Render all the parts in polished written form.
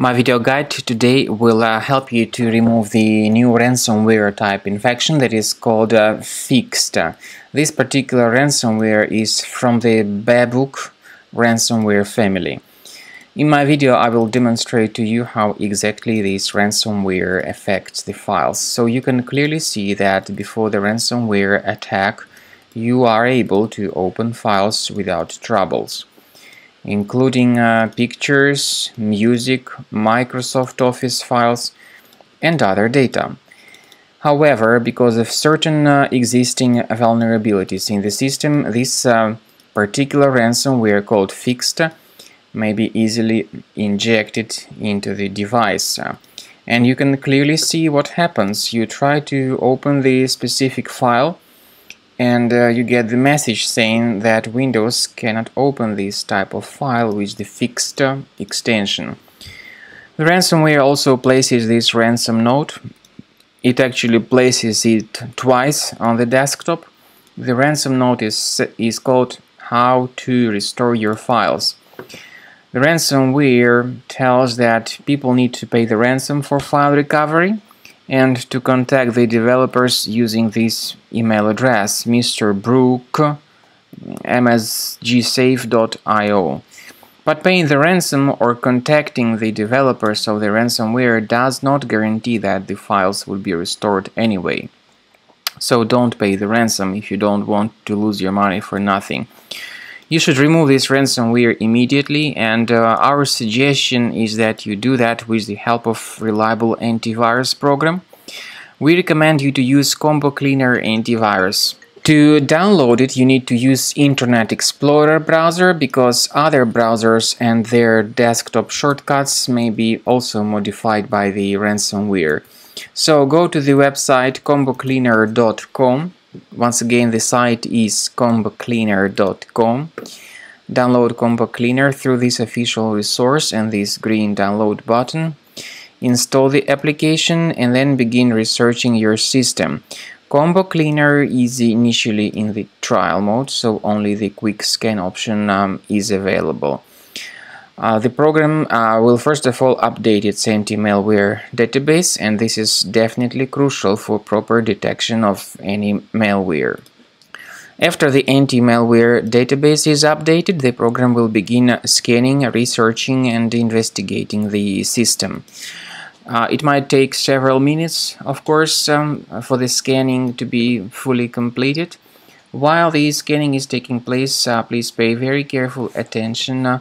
My video guide today will help you to remove the new ransomware type infection that is called fixed. This particular ransomware is from the BABUK ransomware family. In my video I will demonstrate to you how exactly this ransomware affects the files. So you can clearly see that before the ransomware attack you are able to open files without troubles, including pictures, music, Microsoft Office files, and other data. However, because of certain existing vulnerabilities in the system, this particular ransomware called fixed may be easily injected into the device. And you can clearly see what happens. You try to open the specific file, and you get the message saying that Windows cannot open this type of file with the fixed extension. The ransomware also places this ransom note. It actually places it twice on the desktop. The ransom note is called "How to Restore Your Files." The ransomware tells that people need to pay the ransom for file recovery and to contact the developers using this email address, mrbroock msgsafe.io. But paying the ransom or contacting the developers of the ransomware does not guarantee that the files will be restored anyway. So don't pay the ransom if you don't want to lose your money for nothing. You should remove this ransomware immediately, and our suggestion is that you do that with the help of reliable antivirus program. We recommend you to use Combo Cleaner antivirus. To download it, you need to use Internet Explorer browser, because other browsers and their desktop shortcuts may be also modified by the ransomware. So go to the website combocleaner.com. Once again, the site is combocleaner.com. Download Combo Cleaner through this official resource and this green download button. Install the application and then begin researching your system. Combo Cleaner is initially in the trial mode, so only the quick scan option is available. The program will first of all update its anti-malware database, and this is definitely crucial for proper detection of any malware. After the anti-malware database is updated, the program will begin scanning, researching, and investigating the system. It might take several minutes, of course, for the scanning to be fully completed. While the scanning is taking place, please pay very careful attention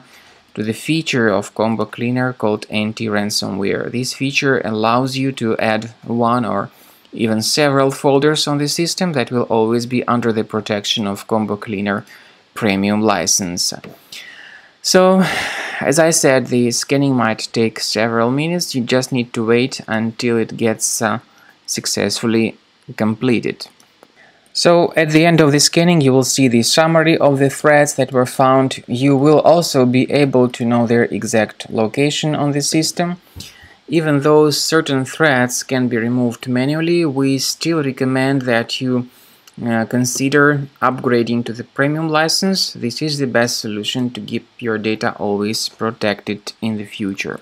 to the feature of Combo Cleaner called anti-ransomware. This feature allows you to add one or even several folders on the system that will always be under the protection of Combo Cleaner premium license. So, as I said, the scanning might take several minutes. You just need to wait until it gets successfully completed. So at the end of the scanning you will see the summary of the threats that were found. You will also be able to know their exact location on the system. Even though certain threats can be removed manually, we still recommend that you consider upgrading to the premium license. This is the best solution to keep your data always protected in the future.